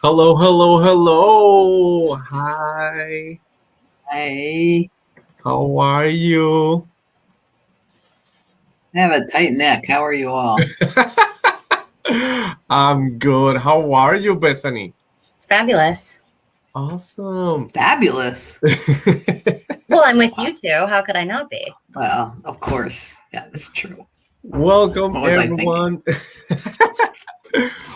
Hello, hello, hello. Hi. I How are you? have a tight neck. How are you all? I'm good. How are you, Bethany? Fabulous. Awesome. Fabulous. Well, I'm with you two. How could I not be? Well, of course. Yeah, that's true. Welcome, What was I thinking? everyone.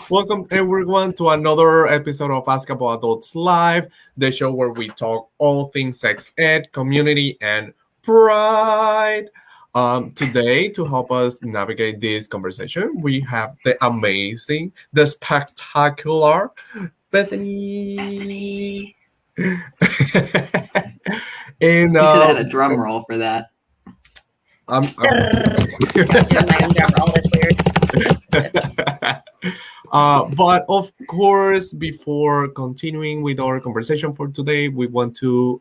Welcome, everyone, to another episode of Askable Adults Live, the show where we talk all things sex ed, community, and pride. Today, to help us navigate this conversation, we have the amazing, the spectacular Bethany. And You should have had a drum roll for that. I'm Yeah, doing my own drum roll. That's weird. But of course, before continuing with our conversation for today, we want to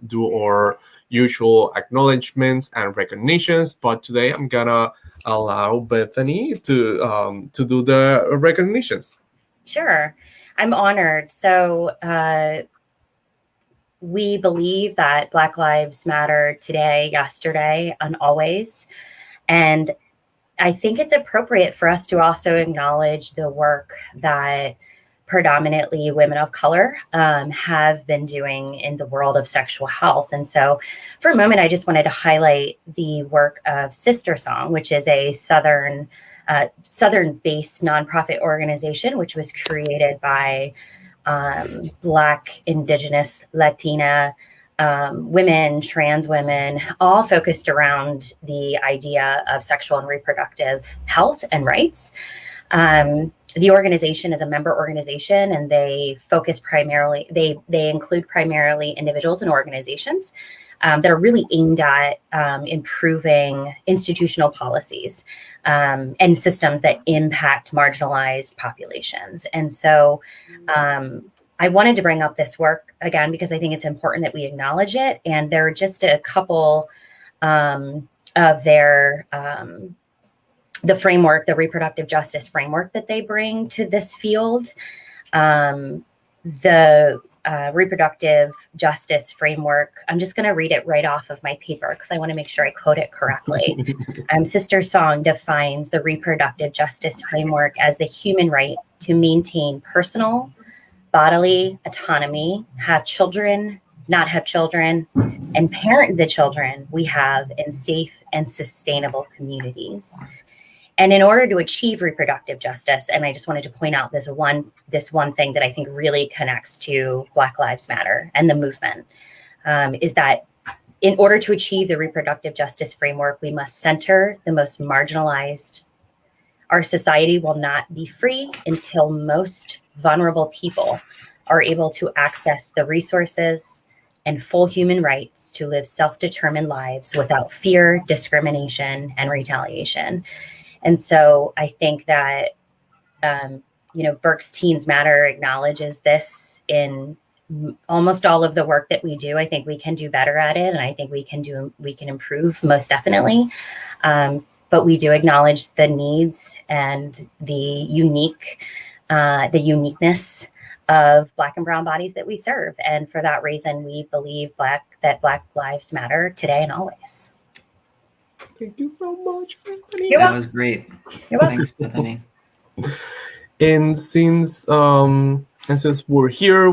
do our usual acknowledgements and recognitions. But today, I'm gonna allow Bethany to do the recognitions. Sure. I'm honored. So we believe that Black Lives Matter today, yesterday, and always. And I think it's appropriate for us to also acknowledge the work that predominantly women of color have been doing in the world of sexual health. And so for a moment, I just wanted to highlight the work of Sister Song, which is a Southern-based nonprofit organization, which was created by Black, Indigenous, Latina women, trans women, all focused around the idea of sexual and reproductive health and rights. The organization is a member organization, and they focus primarily, they include primarily individuals and organizations that are really aimed at improving institutional policies and systems that impact marginalized populations. And so I wanted to bring up this work again because I think it's important that we acknowledge it. And there are just a couple of their the framework, the reproductive justice framework that they bring to this field. The reproductive justice framework, I'm just going to read it right off of my paper because I want to make sure I quote it correctly. Sister Song defines the reproductive justice framework as the human right to maintain personal, bodily autonomy, have children, not have children, and parent the children we have in safe and sustainable communities. And in order to achieve reproductive justice, and I just wanted to point out this one thing that I think really connects to Black Lives Matter and the movement, is that in order to achieve the reproductive justice framework, we must center the most marginalized. Our society will not be free until most vulnerable people are able to access the resources and full human rights to live self-determined lives without fear, discrimination, and retaliation. And so I think that, Burke's Teens Matter acknowledges this in almost all of the work that we do. I think we can do better at it, and I think we can improve most definitely. But we do acknowledge the needs and the uniqueness of Black and brown bodies that we serve. And for that reason, we believe that Black Lives Matter today and always. Thank you so much, Bethany. That was great. You're welcome. Thanks, Bethany. And since we're here,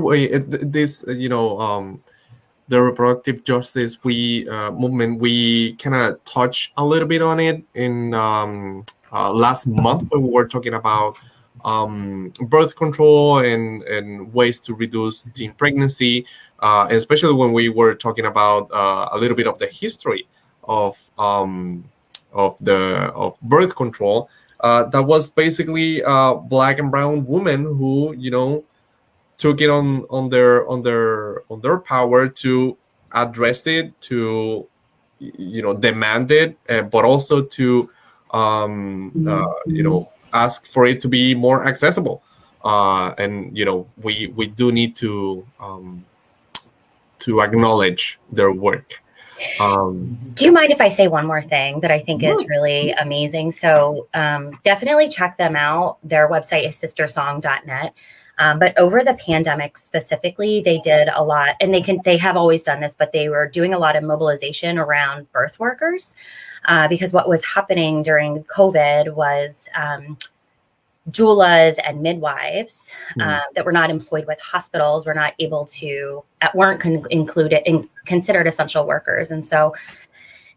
the reproductive justice movement, we kind of touched a little bit on it in last month when we were talking about birth control and ways to reduce teen pregnancy, especially when we were talking about a little bit of the history of birth control. That was basically Black and brown women who took it on their power to address it, to demand it, but also to ask for it to be more accessible. And we do need to acknowledge their work. Do you mind if I say one more thing that I think is really amazing? So definitely check them out. Their website is sistersong.net. But over the pandemic specifically, they did a lot, and they have always done this, but they were doing a lot of mobilization around birth workers, because what was happening during COVID was doulas and midwives that were not employed with hospitals were not able to, weren't included in considered essential workers. And so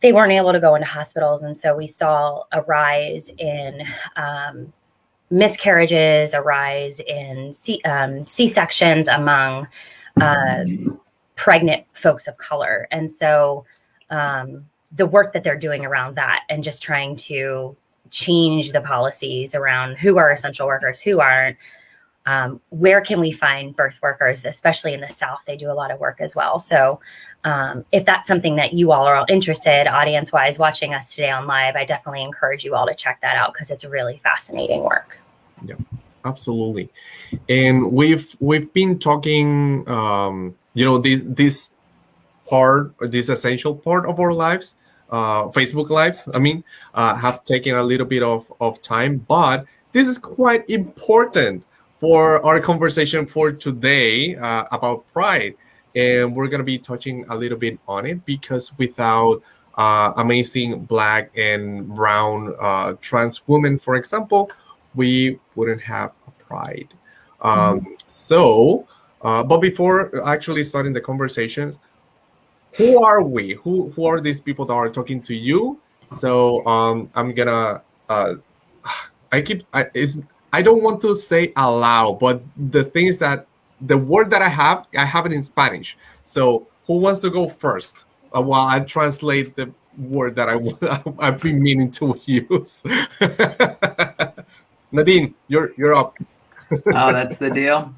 they weren't able to go into hospitals. And so we saw a rise in miscarriages, a rise in C-sections among pregnant folks of color. And so the work that they're doing around that and just trying to change the policies around who are essential workers, who aren't, where can we find birth workers, especially in the South, they do a lot of work as well. So if that's something that you all are all interested, audience-wise, watching us today on live, I definitely encourage you all to check that out because it's really fascinating work. Yeah, absolutely. And we've been talking, this part, this essential part of our lives, Facebook lives, have taken a little bit of time, but this is quite important for our conversation for today about pride. And we're going to be touching a little bit on it because without amazing Black and brown trans women, for example, we wouldn't have a pride. But before actually starting the conversations, who are we? Who are these people that are talking to you? So I'm gonna. I don't want to say aloud, but the thing is that the word that I have it in Spanish. So who wants to go first while I translate the word that I've been meaning to use? Nadine, you're up. Oh, that's the deal.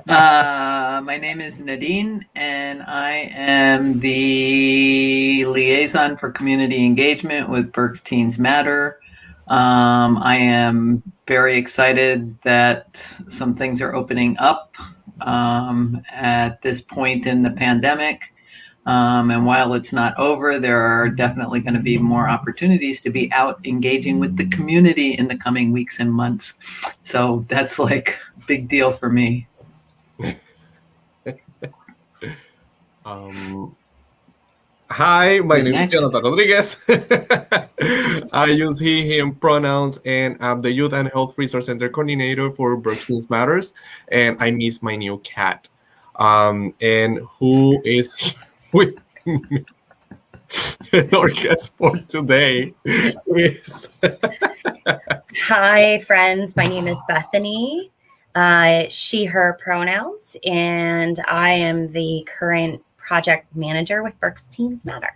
My name is Nadine, and I am the liaison for community engagement with Berks Teens Matter. I am very excited that some things are opening up at this point in the pandemic. And while it's not over, there are definitely going to be more opportunities to be out engaging with the community in the coming weeks and months. So that's like a big deal for me. Hi, my Who's name next? is Jonathan Rodriguez. I use he, him pronouns, and I'm the Youth and Health Resource Center Coordinator for Berks Teens Matters, and I miss my new cat. And who is with me? Our guest for today is... Hi, friends. My name is Bethany. She, her pronouns, and I am the current project manager with Berks Teens Matter.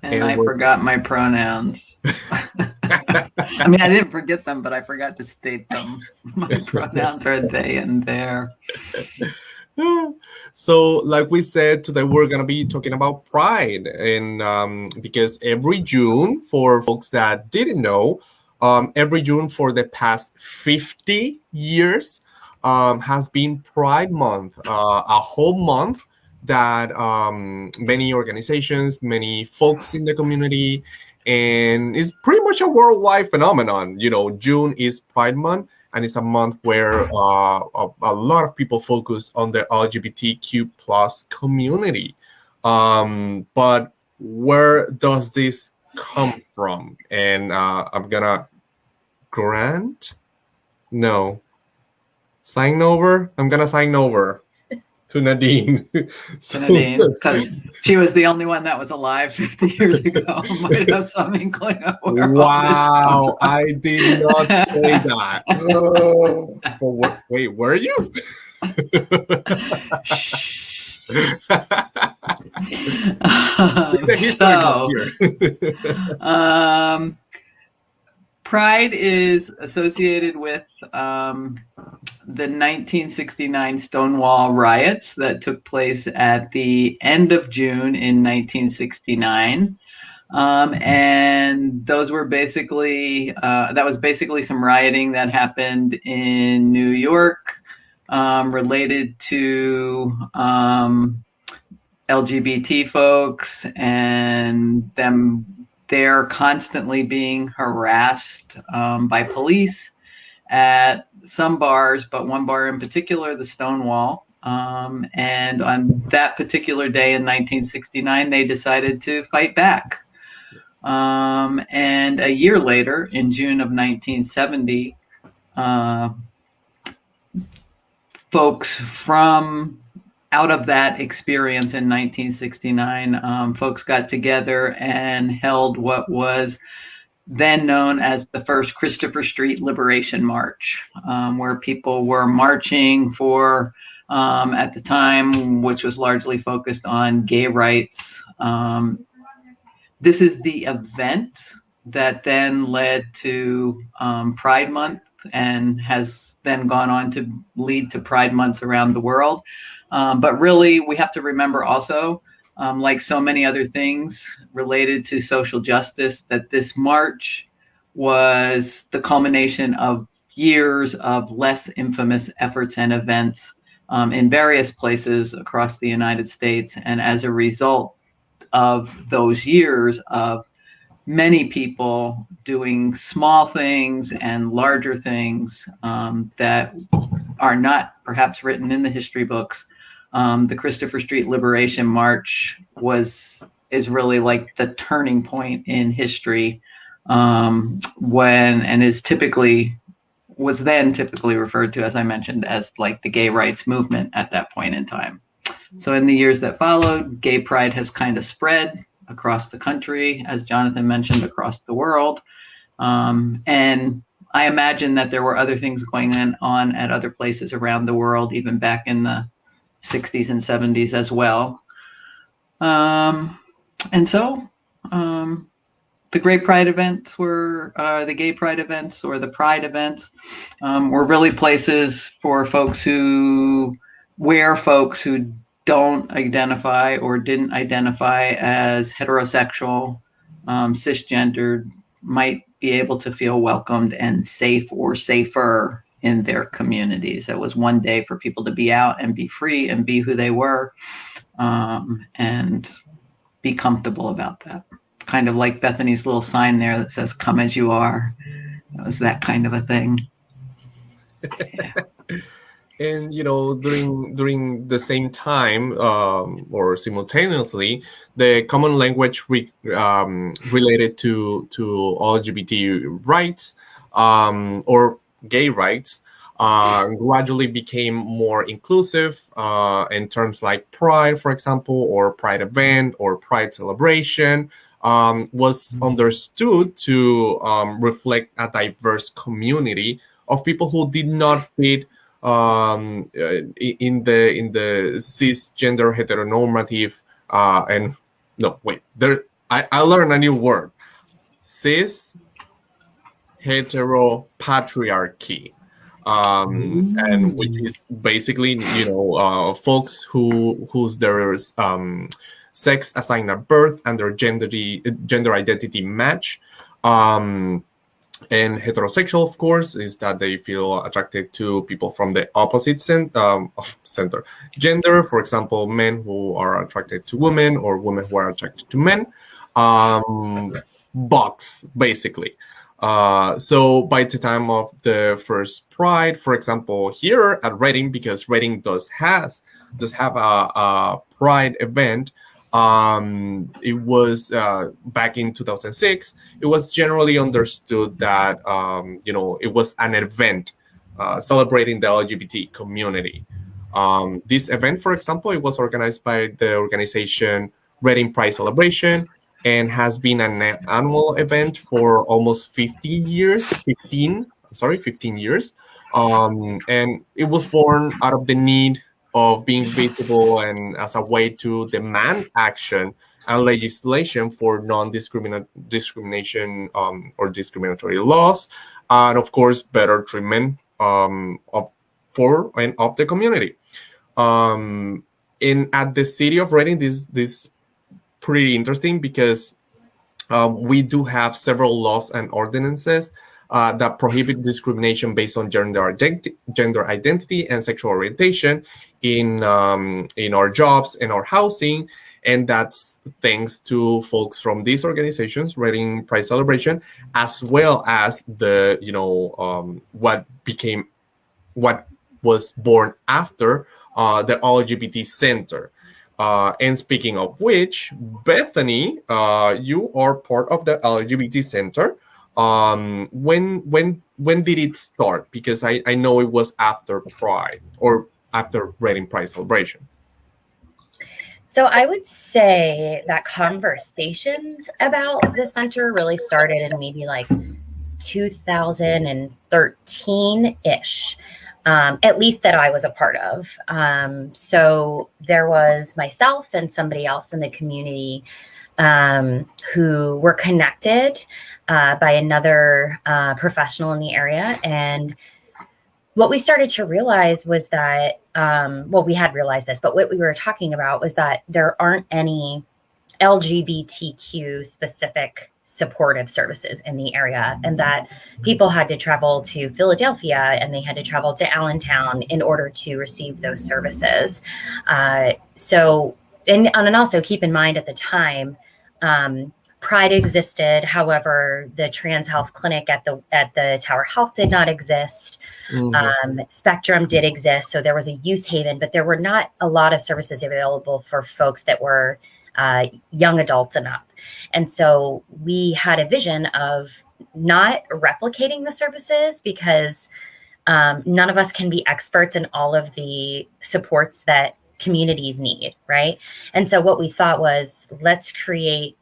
And I forgot my pronouns. I mean, I didn't forget them, but I forgot to state them. My pronouns are they and their. So, like we said, today we're going to be talking about pride. And because every June, for folks that didn't know, every June for the past 50 years has been Pride Month, a whole month that many organizations, many folks in the community, and it's pretty much a worldwide phenomenon. You know, June is Pride Month, and it's a month where a lot of people focus on the LGBTQ plus community. But where does this come from? And I'm gonna sign over to Nadine. To Nadine, because she was the only one that was alive 50 years ago. Might have some inkling of where Wow, I did not say that. But wait, were you? Pride is associated with the 1969 Stonewall Riots that took place at the end of June in 1969. And those were basically, that was basically some rioting that happened in New York related to LGBT folks and they're constantly being harassed by police at some bars, but one bar in particular, the Stonewall. And on that particular day in 1969, they decided to fight back. And a year later, in June of 1970, folks from out of that experience in 1969, folks got together and held what was then known as the first Christopher Street Liberation March, where people were marching for, at the time, which was largely focused on gay rights. This is the event that then led to Pride Month and has then gone on to lead to Pride Months around the world. But really, we have to remember also, like so many other things related to social justice, that this march was the culmination of years of less infamous efforts and events in various places across the United States. And as a result of those years of many people doing small things and larger things that are not perhaps written in the history books, the Christopher Street Liberation March is really like the turning point in history, when, and was then typically referred to, as I mentioned, as like the gay rights movement at that point in time. So in the years that followed, gay pride has kind of spread across the country, as Jonathan mentioned, across the world. And I imagine that there were other things going on at other places around the world, even back in the 60s and 70s as well. And so the Great Pride events were, the gay pride events or the pride events were really places for folks who don't identify or didn't identify as heterosexual, cisgendered, might be able to feel welcomed and safe or safer in their communities. It was one day for people to be out and be free and be who they were, and be comfortable about that. Kind of like Bethany's little sign there that says, "Come as you are." It was that kind of a thing. Yeah. And during the same time or simultaneously, the common language related to LGBT rights or gay rights gradually became more inclusive in terms like pride, for example, or pride event or pride celebration. Was understood to reflect a diverse community of people who did not fit in the cisgender heteronormative and no wait there I learned a new word, cis heteropatriarchy, and which is basically folks whose their sex assigned at birth and their gender identity match. And heterosexual, of course, is that they feel attracted to people from the opposite gender. For example, men who are attracted to women or women who are attracted to men. Box, basically. So by the time of the first Pride, for example, here at Reading, because Reading does have a Pride event. It was back in 2006. It was generally understood that it was an event celebrating the LGBT community. This event, for example, it was organized by the organization Reading Pride Celebration and has been an annual event for almost 15 years. And it was born out of the need of being visible and as a way to demand action and legislation for non-discrimination or discriminatory laws, and of course better treatment of the community. At the city of Reading, this pretty interesting because we do have several laws and ordinances that prohibit discrimination based on gender identity and sexual orientation in our jobs, in our housing, And that's thanks to folks from these organizations, Writing Pride Celebration, as well as the, what was born after the LGBT Center. And speaking of which, Bethany, you are part of the LGBT Center. When did it start? Because I know it was after Pride or after Reading Pride Celebration. So I would say that conversations about the center really started in maybe like 2013-ish. At least that I was a part of. So there was myself and somebody else in the community who were connected by another professional in the area. And what we started to realize was that, we had realized this, but what we were talking about was that there aren't any LGBTQ specific supportive services in the area, and that people had to travel to Philadelphia and they had to travel to Allentown in order to receive those services. And also keep in mind at the time, Pride existed. However, the Trans Health Clinic at the Tower Health did not exist. Mm-hmm. Spectrum did exist. So there was a youth haven, but there were not a lot of services available for folks that were young adults and up. And so we had a vision of not replicating the services because none of us can be experts in all of the supports that communities need, right? And so what we thought was, let's create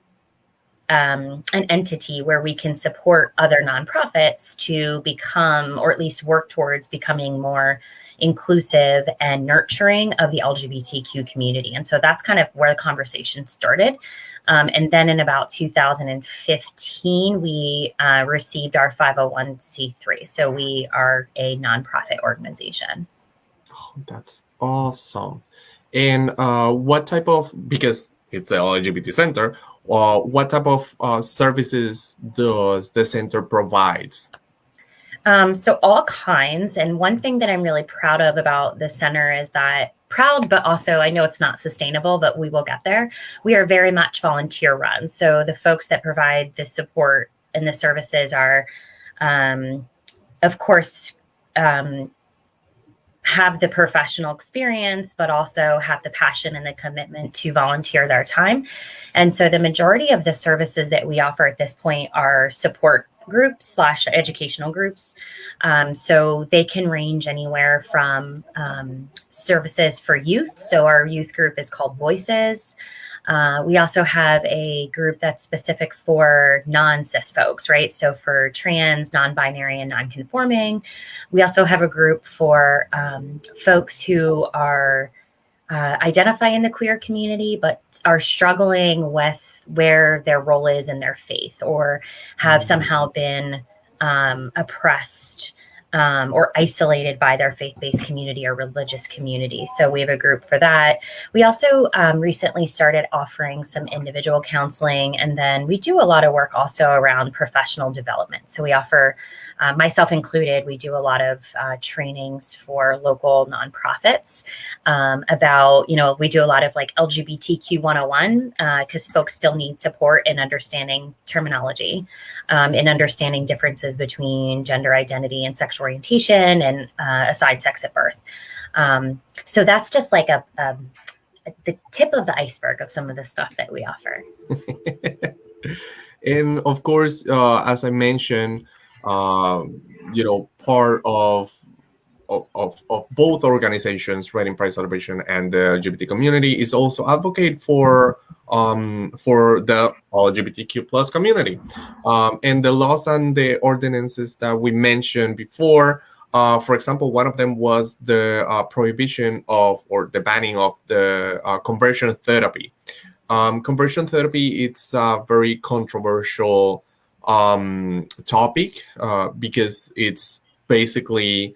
an entity where we can support other nonprofits to become, or at least work towards becoming, more inclusive and nurturing of the LGBTQ community. And so that's kind of where the conversation started. And then in about 2015, we received our 501c3. So we are a nonprofit organization. Oh, that's awesome. And what type of, because it's the LGBT Center, what type of services does the center provides? So all kinds. And one thing that I'm really proud of about the center is that, but also I know it's not sustainable, but we will get there. We are very much volunteer run. So the folks that provide the support and the services are, of course, have the professional experience, but also have the passion and the commitment to volunteer their time. And so the majority of the services that we offer at this point are support groups / educational groups. So they can range anywhere from services for youth. So our youth group is called Voices. We also have a group that's specific for non-cis folks, right? So for trans, non-binary, and non-conforming. We also have a group for folks who are identify in the queer community, but are struggling with where their role is in their faith, or have somehow been oppressed or isolated by their faith-based community or religious community. So we have a group for that. We also recently started offering some individual counseling, and then we do a lot of work also around professional development. So we offer, myself included, we do a lot of trainings for local nonprofits about, we do a lot of like LGBTQ 101 because folks still need support in understanding terminology, in understanding differences between gender identity and sexual orientation and assigned sex at birth. So that's just like the tip of the iceberg of some of the stuff that we offer. And of course, as I mentioned, part of both organizations, Writing Pride Celebration and the LGBT community, is also advocate for the LGBTQ plus community. And the laws and the ordinances that we mentioned before, for example, one of them was the prohibition of, or the banning of, the conversion therapy. Conversion therapy, it's a very controversial topic because it's basically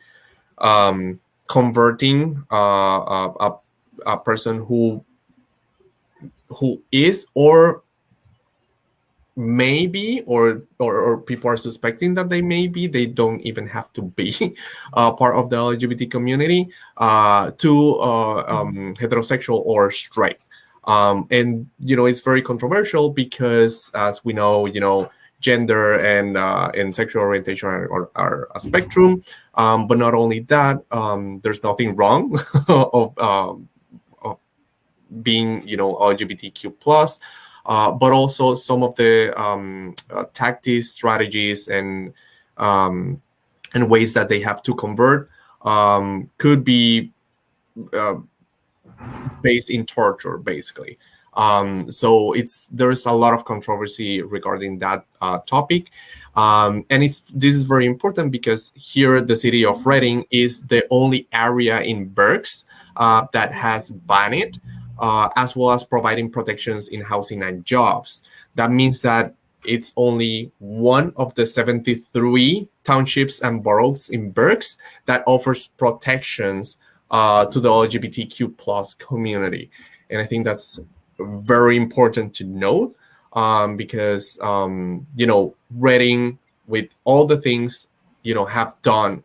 converting a person who is, or maybe, or people are suspecting that they may be, they don't even have to be part of the LGBT community, to heterosexual or straight. And it's very controversial because, as we know, gender and sexual orientation are a spectrum. But not only that, there's nothing wrong of being LGBTQ plus, but also some of the tactics, strategies, and ways that they have to convert could be based in torture, basically. So there's a lot of controversy regarding that topic. And this is very important because here the city of Reading is the only area in Berks that has banned it, as well as providing protections in housing and jobs. That means that it's only one of the 73 townships and boroughs in Berks that offers protections to the LGBTQ plus community. And I think that's very important to note, because Reading, with all the things have done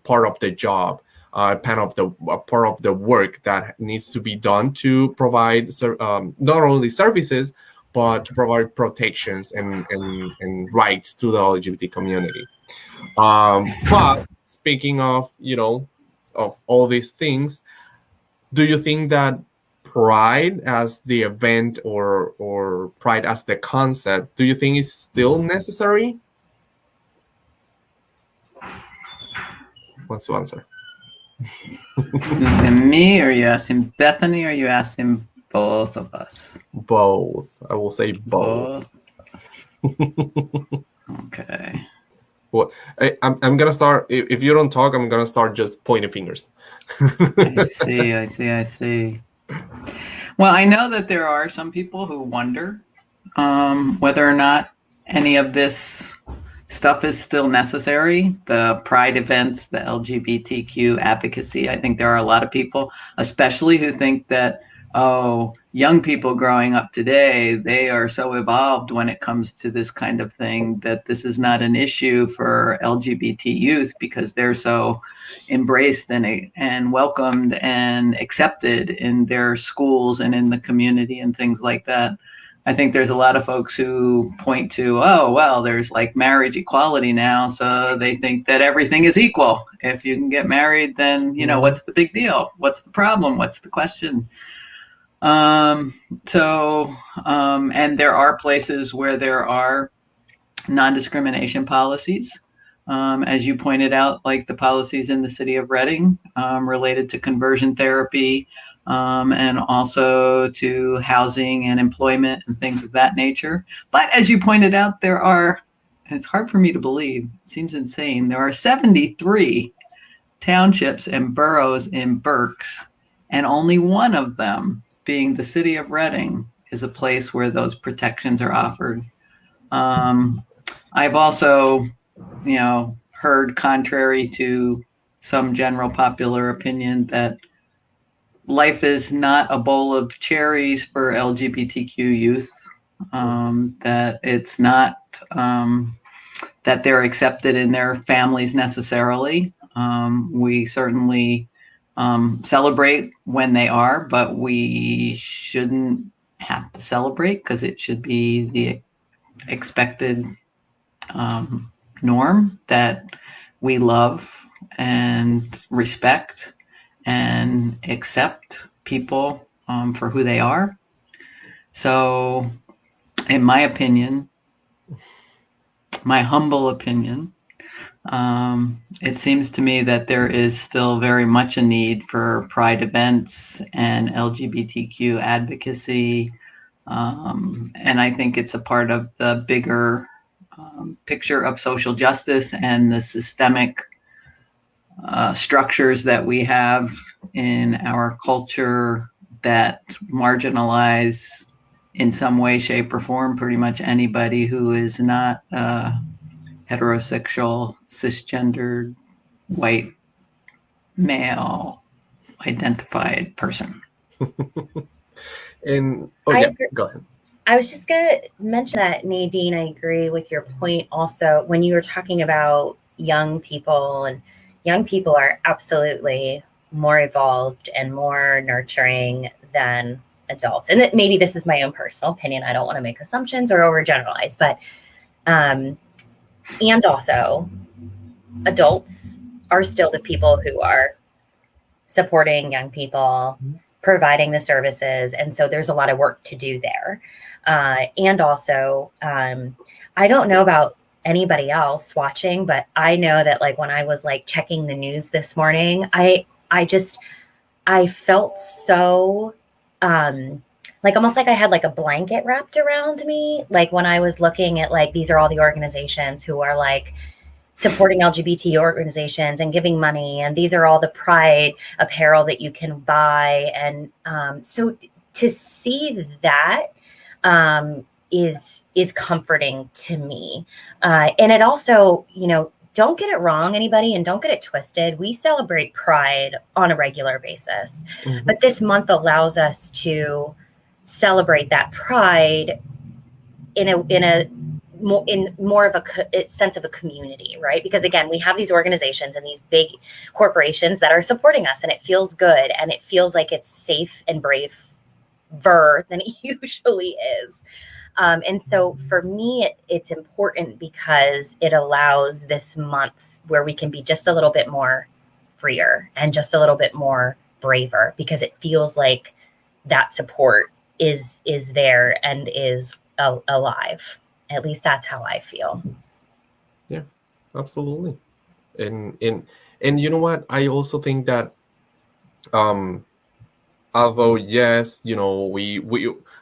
part of the job, part of the work that needs to be done to provide not only services but to provide protections and rights to the LGBT community. But speaking of of all these things, do you think that Pride as the event or Pride as the concept, do you think is still necessary? Who wants to answer? You asking me, or you asking Bethany, or you asking both of us? Both. I will say both. Okay. Well, I'm gonna start. If you don't talk, I'm gonna start just pointing fingers. I see. Well, I know that there are some people who wonder whether or not any of this stuff is still necessary. The Pride events, the LGBTQ advocacy. I think there are a lot of people, especially who think that, young people growing up today, they are so evolved when it comes to this kind of thing that this is not an issue for LGBT youth because they're so embraced and welcomed and accepted in their schools and in the community and things like that. I think there's a lot of folks who point to, there's like marriage equality now, so they think that everything is equal. If you can get married, then, what's the big deal? What's the problem? What's the question? And there are places where there are non-discrimination policies, as you pointed out, like the policies in the city of Reading related to conversion therapy, and also to housing and employment and things of that nature. But as you pointed out, and it's hard for me to believe, it seems insane, there are 73 townships and boroughs in Berks, and only one of them, being the city of Reading, is a place where those protections are offered. I've also, heard, contrary to some general popular opinion, that life is not a bowl of cherries for LGBTQ youth, that it's not that they're accepted in their families necessarily. We certainly celebrate when they are, but we shouldn't have to celebrate because it should be the expected norm that we love and respect and accept people for who they are. So, in my opinion, my humble opinion, it seems to me that there is still very much a need for Pride events and LGBTQ advocacy. And I think it's a part of the bigger picture of social justice and the systemic structures that we have in our culture that marginalize in some way, shape, or form pretty much anybody who is not heterosexual, cisgendered, white, male identified person. And go ahead. I was just going to mention that, Nadine, I agree with your point also when you were talking about young people, and young people are absolutely more evolved and more nurturing than adults. And that maybe this is my own personal opinion. I don't want to make assumptions or overgeneralize, but and also adults are still the people who are supporting young people, providing the services. And so there's a lot of work to do there. And also, I don't know about anybody else watching, but I know that like when I was like checking the news this morning, I felt so like almost like I had like a blanket wrapped around me. Like when I was looking at like, these are all the organizations who are like supporting LGBT organizations and giving money. And these are all the Pride apparel that you can buy. And so to see that is comforting to me. And it also, you know, don't get it wrong, anybody, and don't get it twisted. We celebrate Pride on a regular basis, but this month allows us to celebrate that Pride in more of a sense of a community, right? Because again, we have these organizations and these big corporations that are supporting us, and it feels good, and it feels like it's safe and braver than it usually is. And so for me, it's important because it allows this month where we can be just a little bit more freer and just a little bit more braver, because it feels like that support is there and is alive. At least that's how I feel. Yeah, absolutely. And you know what? I also think that although yes, you know, we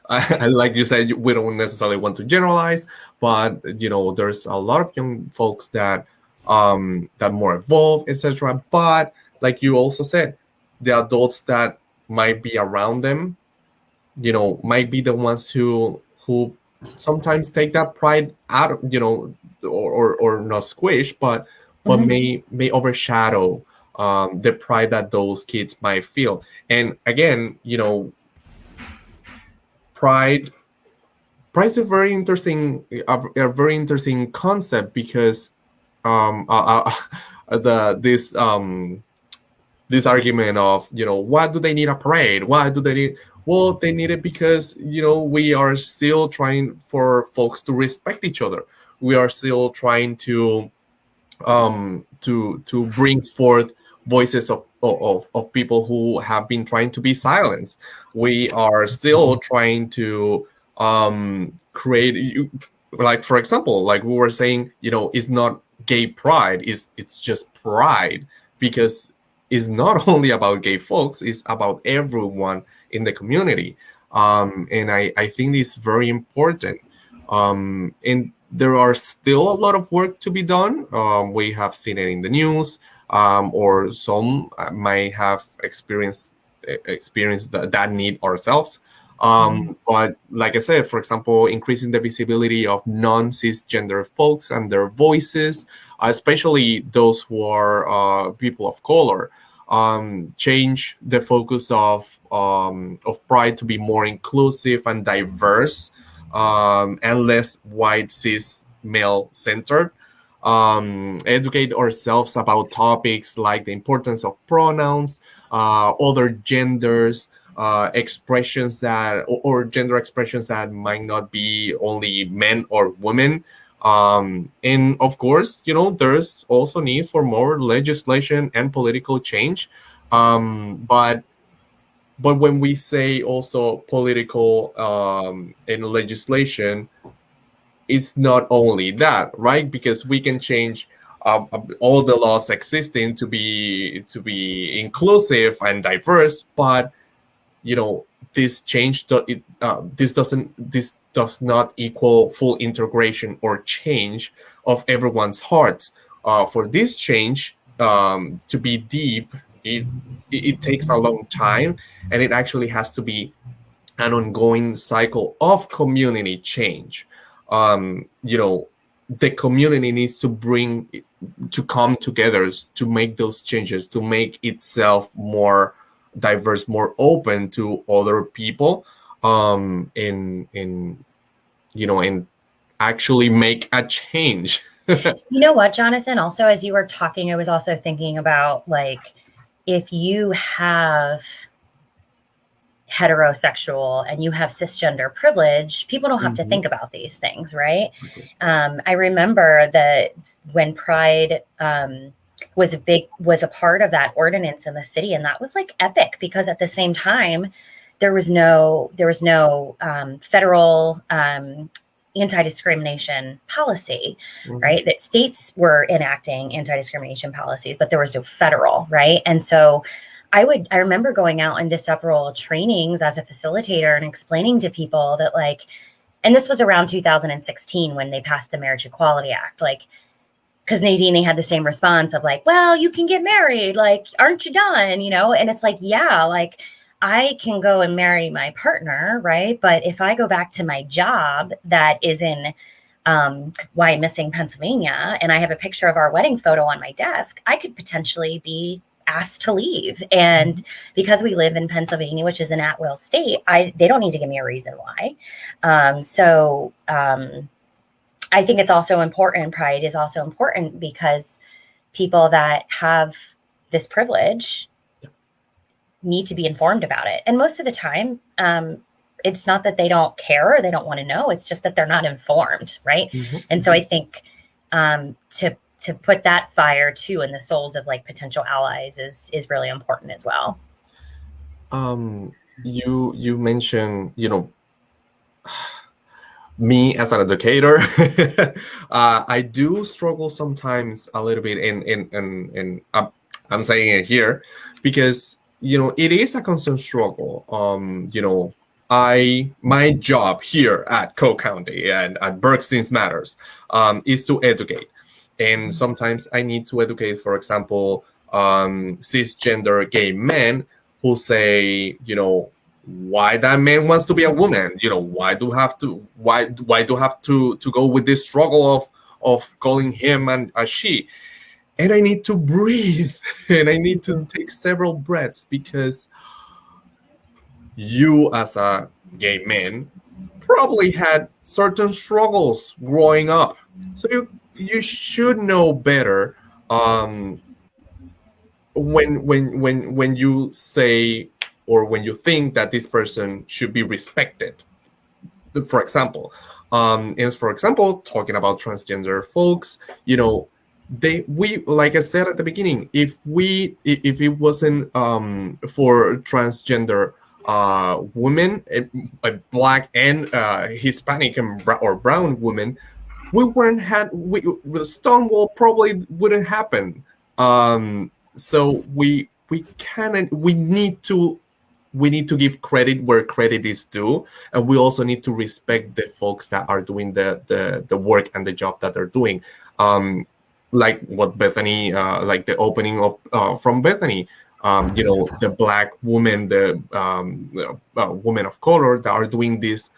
like you said, we don't necessarily want to generalize, but you know, there's a lot of young folks that more evolved, etc. But like you also said, the adults that might be around them, you know, might be the ones who sometimes take that pride out of, you know, or not squish, but may overshadow the pride that those kids might feel. And again, you know, pride is a very interesting concept, because this argument of, you know, why do they need a parade? Why do they need? Well, they need it because, you know, we are still trying for folks to respect each other. We are still trying to bring forth voices of people who have been trying to be silenced. We are still trying to create, like, for example, like we were saying, you know, it's not gay pride, it's just pride, because it's not only about gay folks, it's about everyone in the community. And I think it's very important. And there are still a lot of work to be done. We have seen it in the news, or some might have experienced that need ourselves. But like I said, for example, increasing the visibility of non-cisgender folks and their voices, especially those who are people of color, change the focus of Pride to be more inclusive and diverse, and less white cis male centered. Educate ourselves about topics like the importance of pronouns, other genders, expressions that or gender expressions that might not be only men or women. And of course, you know, there's also need for more legislation and political change. But when we say also political and legislation, it's not only that, right? Because we can change all the laws existing to be inclusive and diverse, but you know, this change this does not equal full integration or change of everyone's hearts. For this change to be deep, it takes a long time, and it actually has to be an ongoing cycle of community change. You know, the community needs to come together to make those changes, to make itself more diverse, more open to other people, in you know, and actually make a change. You know what, Jonathan? Also, as you were talking, I was also thinking about, like, if you have heterosexual and you have cisgender privilege, people don't have to think about these things, right? I remember that when Pride was a part of that ordinance in the city, and that was like epic, because at the same time there was no federal anti-discrimination policy, right? That states were enacting anti-discrimination policies, but there was no federal, right? And so I remember going out into several trainings as a facilitator and explaining to people that, like, and this was around 2016 when they passed the Marriage Equality Act, like, because Nadine, they had the same response of like, well, you can get married, like, aren't you done? And it's like, yeah, like, I can go and marry my partner, right? But if I go back to my job that is in Wyomissing, Pennsylvania, and I have a picture of our wedding photo on my desk, I could potentially be asked to leave. And because we live in Pennsylvania, which is an at-will state, they don't need to give me a reason why. I think it's also important. Pride is also important because people that have this privilege need to be informed about it. And most of the time, it's not that they don't care or they don't want to know. It's just that they're not informed, right? And so I think to put that fire too in the souls of like potential allies is really important as well. You mentioned, me as an educator, I do struggle sometimes a little bit, and I'm saying it here because it is a constant struggle. My job here at Cook County and at Bergstein's Matters is to educate. And sometimes I need to educate, for example, cisgender gay men who say, why that man wants to be a woman? Why do have to go with this struggle of calling him a she? And I need to breathe and I need to take several breaths, because you as a gay man probably had certain struggles growing up. So you should know better when you say or when you think that this person should be respected. For example, talking about transgender folks, we like I said at the beginning, if it wasn't for transgender women, a black and Hispanic and or brown women, Stonewall probably wouldn't happen. So we need to give credit where credit is due, and we also need to respect the folks that are doing the work and the job that they're doing. Like what Bethany, like the opening of from Bethany, the black women, the women of color that are doing this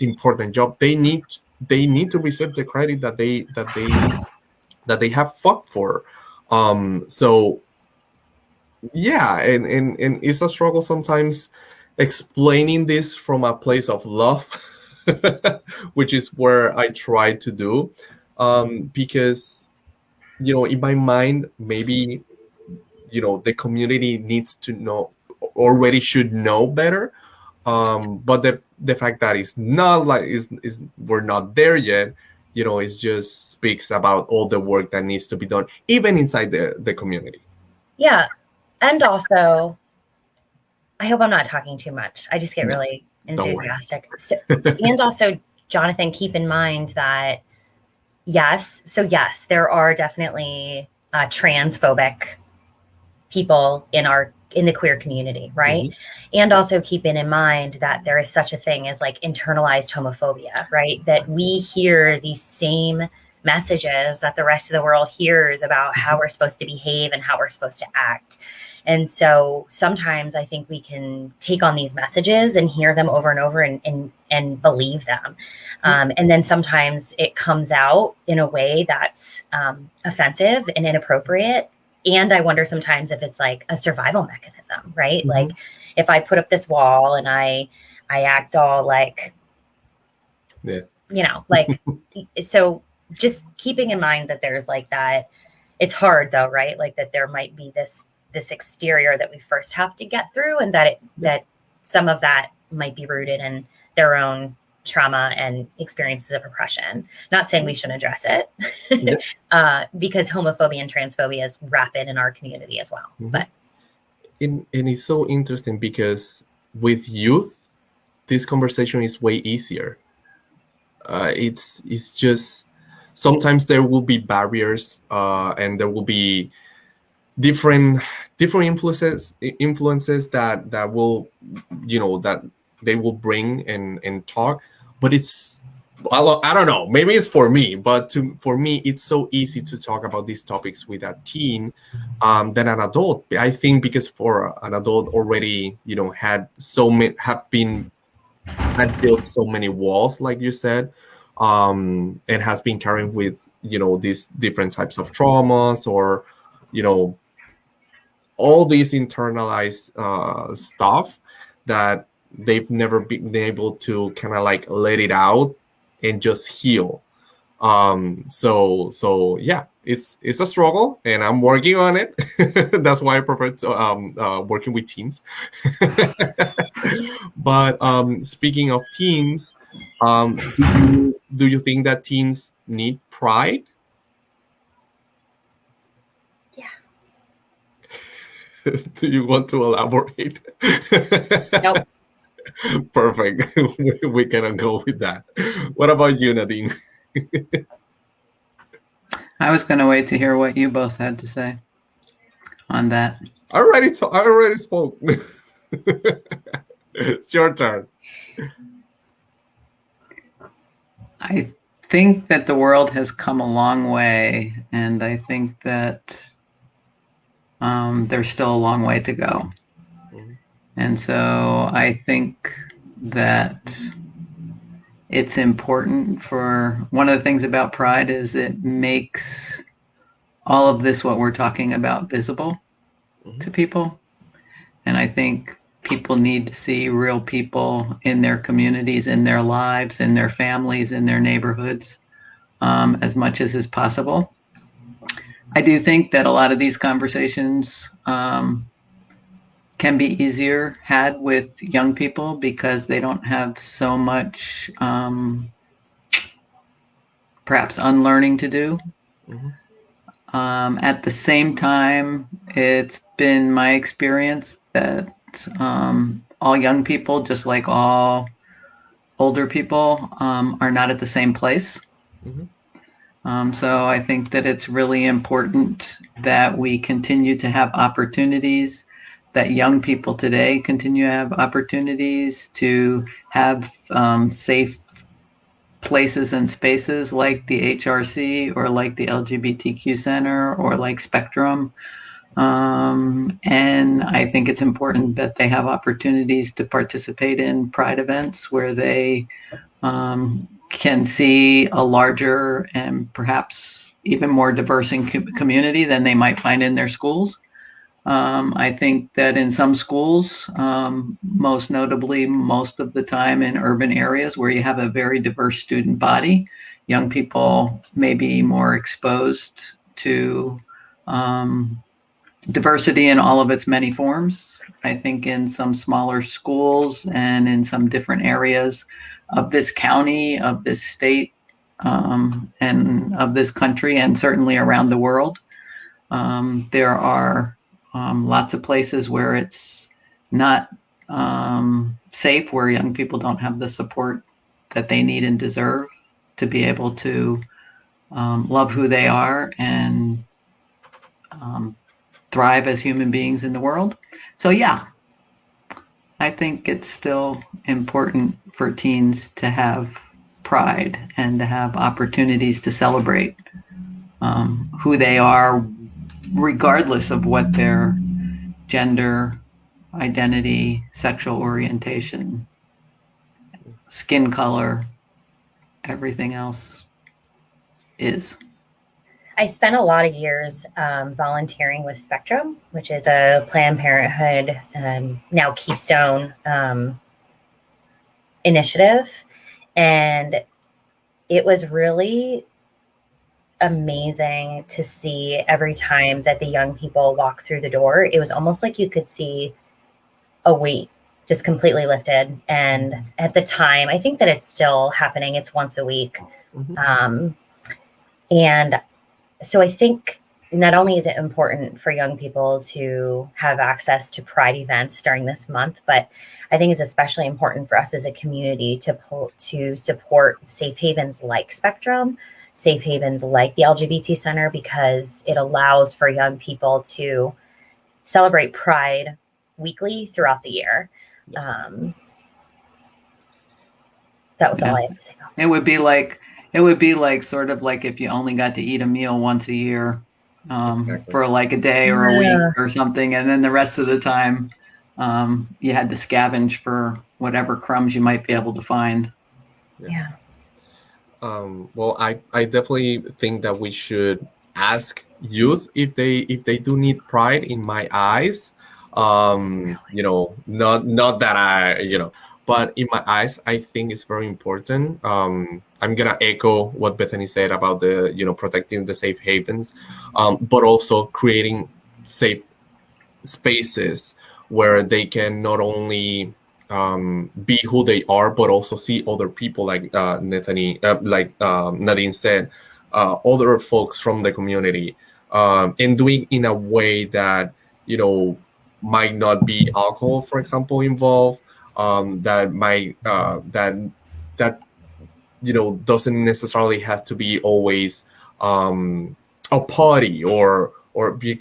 important job. They need to receive the credit that they have fought for. So yeah, and it's a struggle sometimes explaining this from a place of love, which is where I try to do, because in my mind, maybe the community needs to know, already should know better, but the fact that it's not like is we're not there yet, it just speaks about all the work that needs to be done even inside the community. Yeah. And also, I hope I'm not talking too much. I just get really enthusiastic. And also, Jonathan, keep in mind that yes, there are definitely transphobic people in the queer community, right? And also keeping in mind that there is such a thing as like internalized homophobia, right? That we hear these same messages that the rest of the world hears about how we're supposed to behave and how we're supposed to act. And so sometimes I think we can take on these messages and hear them over and over and believe them. And then sometimes it comes out in a way that's offensive and inappropriate. And I wonder sometimes if it's like a survival mechanism, right? Like if I put up this wall and I act all like, like, so just keeping in mind that there's like that, it's hard though, right? Like that there might be this exterior that we first have to get through, and that some of that might be rooted in their own trauma and experiences of oppression. Not saying we shouldn't address it, because homophobia and transphobia is rapid in our community as well. But and it's so interesting because with youth, this conversation is way easier. It's just sometimes there will be barriers, and there will be different influences that will, that they will bring and talk. But it's, I don't know, maybe it's for me, but for me it's so easy to talk about these topics with a teen than an adult. I think because for an adult already, had built so many walls, like you said, and has been carrying with these different types of traumas, or all these internalized stuff that they've never been able to kind of like let it out and just heal. So yeah, it's a struggle, and I'm working on it. That's why I prefer to, working with teens. But speaking of teens, do you think that teens need pride? Do you want to elaborate? Nope. Perfect. We cannot go with that. What about you, Nadine? I was going to wait to hear what you both had to say on that. I already spoke. It's your turn. I think that the world has come a long way, and I think that there's still a long way to go. And so I think that it's important one of the things about Pride is it makes all of this, what we're talking about, visible to people. And I think people need to see real people in their communities, in their lives, in their families, in their neighborhoods, as much as is possible. I do think that a lot of these conversations can be easier had with young people because they don't have so much perhaps unlearning to do. At the same time, it's been my experience that all young people, just like all older people, are not at the same place. So I think that it's really important that we continue to have opportunities, that young people today continue to have opportunities to have safe places and spaces like the HRC or like the LGBTQ Center or like Spectrum. And I think it's important that they have opportunities to participate in Pride events where they can see a larger and perhaps even more diverse community than they might find in their schools. I think that in some schools, most notably, most of the time in urban areas where you have a very diverse student body, young people may be more exposed to diversity in all of its many forms. I think in some smaller schools and in some different areas of this county, of this state, and of this country, and certainly around the world, there are lots of places where it's not safe, where young people don't have the support that they need and deserve to be able to love who they are and thrive as human beings in the world. So yeah, I think it's still important for teens to have pride and to have opportunities to celebrate who they are, regardless of what their gender, identity, sexual orientation, skin color, everything else is. I spent a lot of years volunteering with Spectrum, which is a Planned Parenthood, now Keystone initiative. And it was really amazing to see every time that the young people walk through the door. It was almost like you could see a weight just completely lifted. And at the time, I think that it's still happening. It's once a week. And so I think not only is it important for young people to have access to Pride events during this month, but I think it's especially important for us as a community to support safe havens like Spectrum, safe havens like the LGBT Center, because it allows for young people to celebrate Pride weekly throughout the year. That was all I had to say. It would be like sort of like if you only got to eat a meal once a year, for like a day or a week or something, and then the rest of the time you had to scavenge for whatever crumbs you might be able to find. Well, I definitely think that we should ask youth if they do need Pride. In my eyes, not that I but in my eyes, I think it's very important. I'm gonna echo what Bethany said about the protecting the safe havens, but also creating safe spaces where they can not only be who they are, but also see other people, like Nadine said, other folks from the community, and doing in a way that might not be alcohol, for example, involved. That might that doesn't necessarily have to be always a party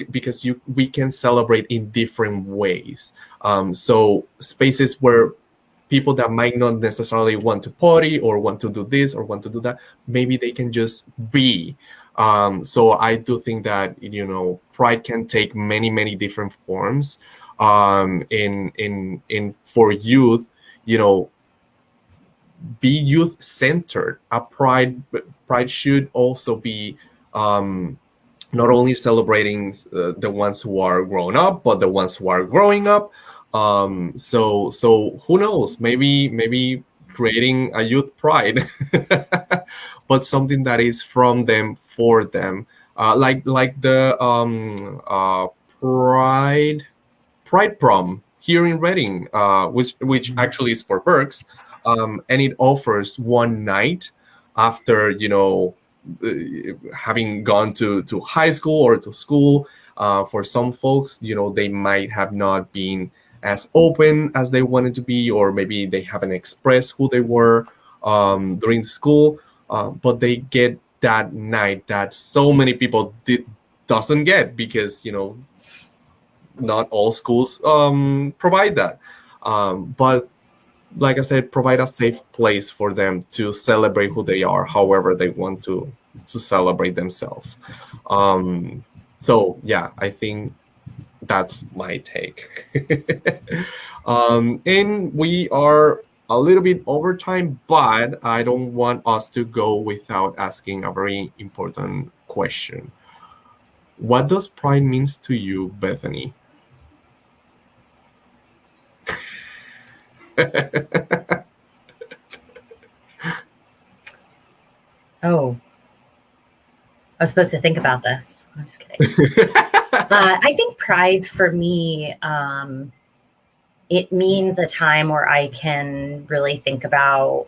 because we can celebrate in different ways. So spaces where people that might not necessarily want to party or want to do this or want to do that, maybe they can just be. So I do think that Pride can take many different forms. In for youth, be youth centered. A pride should also be not only celebrating the ones who are grown up, but the ones who are growing up. So who knows? Maybe creating a youth pride, but something that is from them for them, like the Pride Prom here in Reading, which actually is for Berks, and it offers one night after having gone to high school or to school. For some folks, they might have not been as open as they wanted to be, or maybe they haven't expressed who they were during school, but they get that night that so many people doesn't get, because not all schools provide that. But like I said, provide a safe place for them to celebrate who they are, however they want to celebrate themselves. So yeah, I think that's my take. And we are a little bit over time, but I don't want us to go without asking a very important question. What does Pride means to you, Bethany? Oh, I was supposed to think about this. I'm just kidding. I think Pride for me, it means a time where I can really think about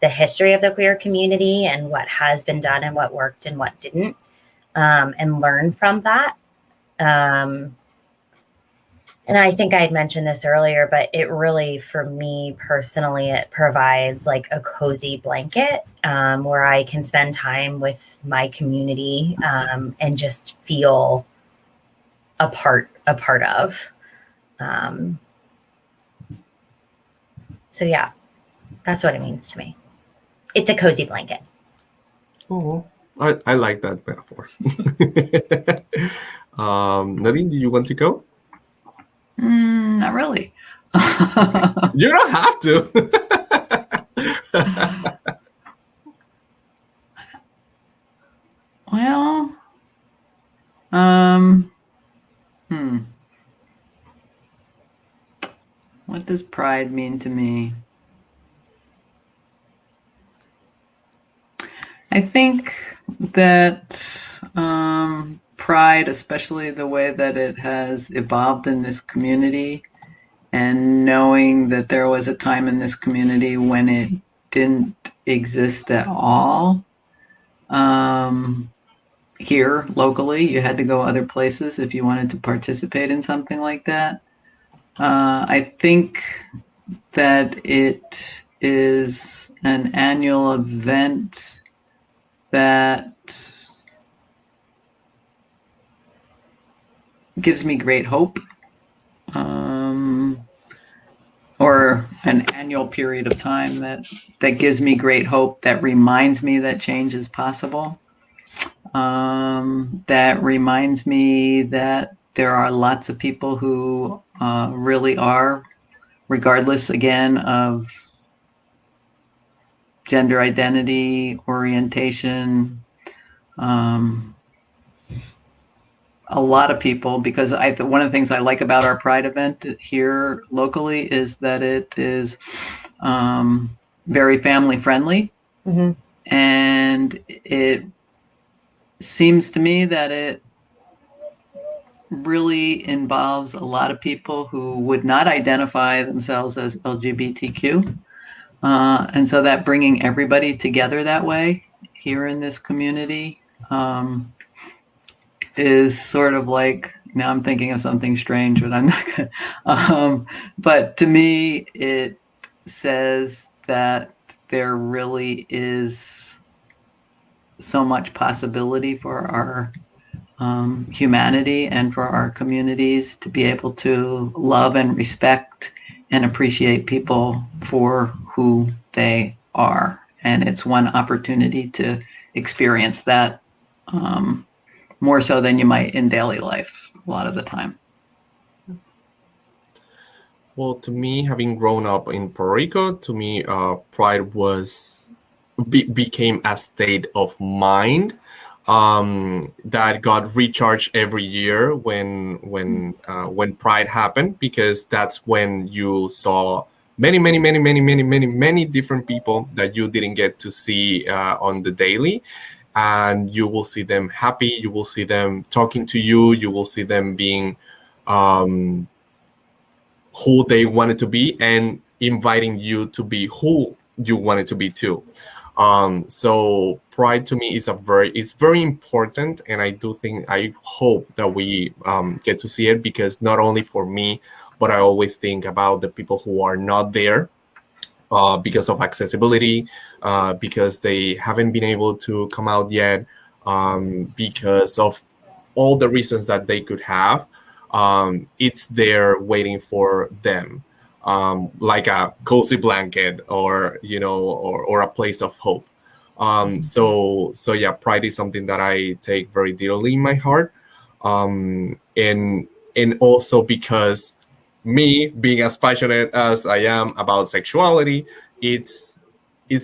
the history of the queer community and what has been done and what worked and what didn't, and learn from that. And I think I had mentioned this earlier, but it really, for me personally, it provides like a cozy blanket where I can spend time with my community and just feel a part of. So yeah, that's what it means to me. It's a cozy blanket. Oh, I like that metaphor. Nadine, do you want to go? Not really. You don't have to. Well, what does Pride mean to me? I think that Pride, especially the way that it has evolved in this community, and knowing that there was a time in this community when it didn't exist at all. Here locally, you had to go other places if you wanted to participate in something like that. I think that it is an annual event that gives me great hope, or an annual period of time that gives me great hope, that reminds me that change is possible, that reminds me that there are lots of people who really are, regardless again of gender identity, orientation, a lot of people, because one of the things I like about our Pride event here locally is that it is very family friendly. Mm-hmm. And it seems to me that it really involves a lot of people who would not identify themselves as LGBTQ. And so that bringing everybody together that way here in this community is sort of like, now I'm thinking of something strange, but I'm not gonna, but to me, it says that there really is so much possibility for our humanity and for our communities to be able to love and respect and appreciate people for who they are. And it's one opportunity to experience that more so than you might in daily life a lot of the time. Well, to me, having grown up in Puerto Rico, to me, Pride became a state of mind that got recharged every year when Pride happened, because that's when you saw many different people that you didn't get to see on the daily. And you will see them happy, you will see them talking to you, you will see them being who they wanted to be and inviting you to be who you wanted to be too. So Pride to me is it's very important, and I hope that we get to see it, because not only for me, but I always think about the people who are not there because of accessibility, because they haven't been able to come out yet, because of all the reasons that they could have. It's there waiting for them, like a cozy blanket, or or a place of hope. So yeah, Pride is something that I take very dearly in my heart, and also because me being as passionate as I am about sexuality, it's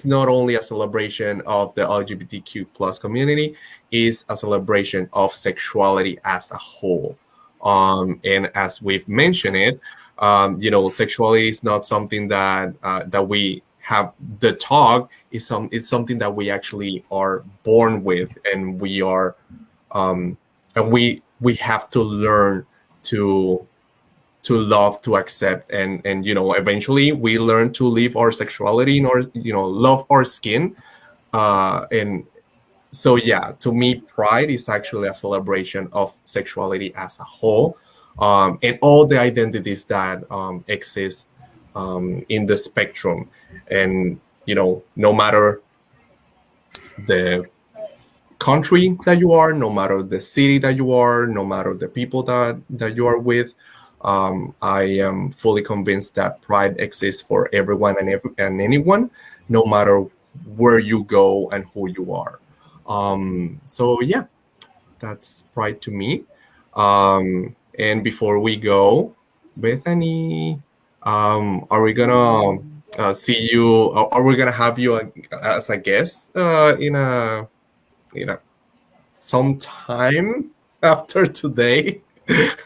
not only a celebration of the LGBTQ plus community, it's a celebration of sexuality as a whole. And as we've mentioned it, sexuality is not something that we have the talk. It's something that we actually are born with, and we are and we have to learn to love, to accept, and eventually we learn to live our sexuality in our love our skin, and so yeah, to me, Pride is actually a celebration of sexuality as a whole, and all the identities that exist in the spectrum. And no matter the country that you are, no matter the city that you are, no matter the people that you are with, I am fully convinced that Pride exists for everyone and anyone, no matter where you go and who you are. So yeah, that's Pride to me. And before we go, Bethany, are we gonna see you? Are we gonna have you as a guest in a sometime after today?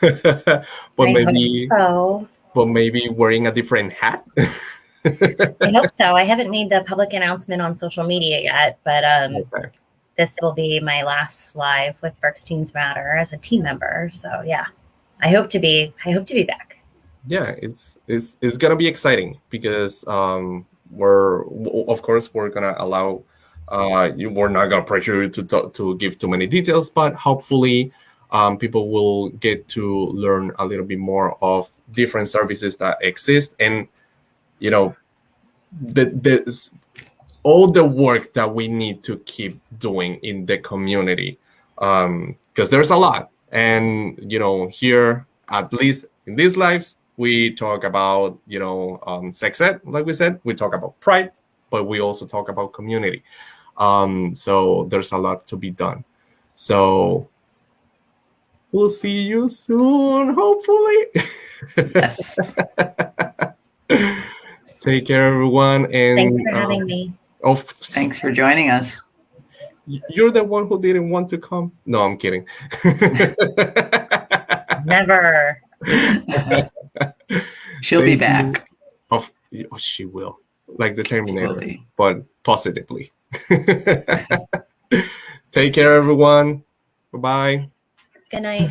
but I maybe hope so. but maybe wearing a different hat. I hope so. I haven't made the public announcement on social media yet, but Okay. this will be my last live with Berks Teens Matter as a team member. So yeah, I hope to be back. yeah, it's gonna be exciting because we're of course we're gonna allow we're not gonna pressure you to give too many details, but hopefully people will get to learn a little bit more of different services that exist, and the all the work that we need to keep doing in the community, because there's a lot. And here, at least in these lives, we talk about sex ed, like we said, we talk about pride, but we also talk about community. So there's a lot to be done. So we'll see you soon, hopefully. Yes. Take care, everyone. And Thanks for having me. Oh, Thanks for joining us. you're the one who didn't want to come. No, I'm kidding. Never. She'll be back. She will, like the Terminator, Will be. but positively. Take care, everyone. Bye-bye. Good night.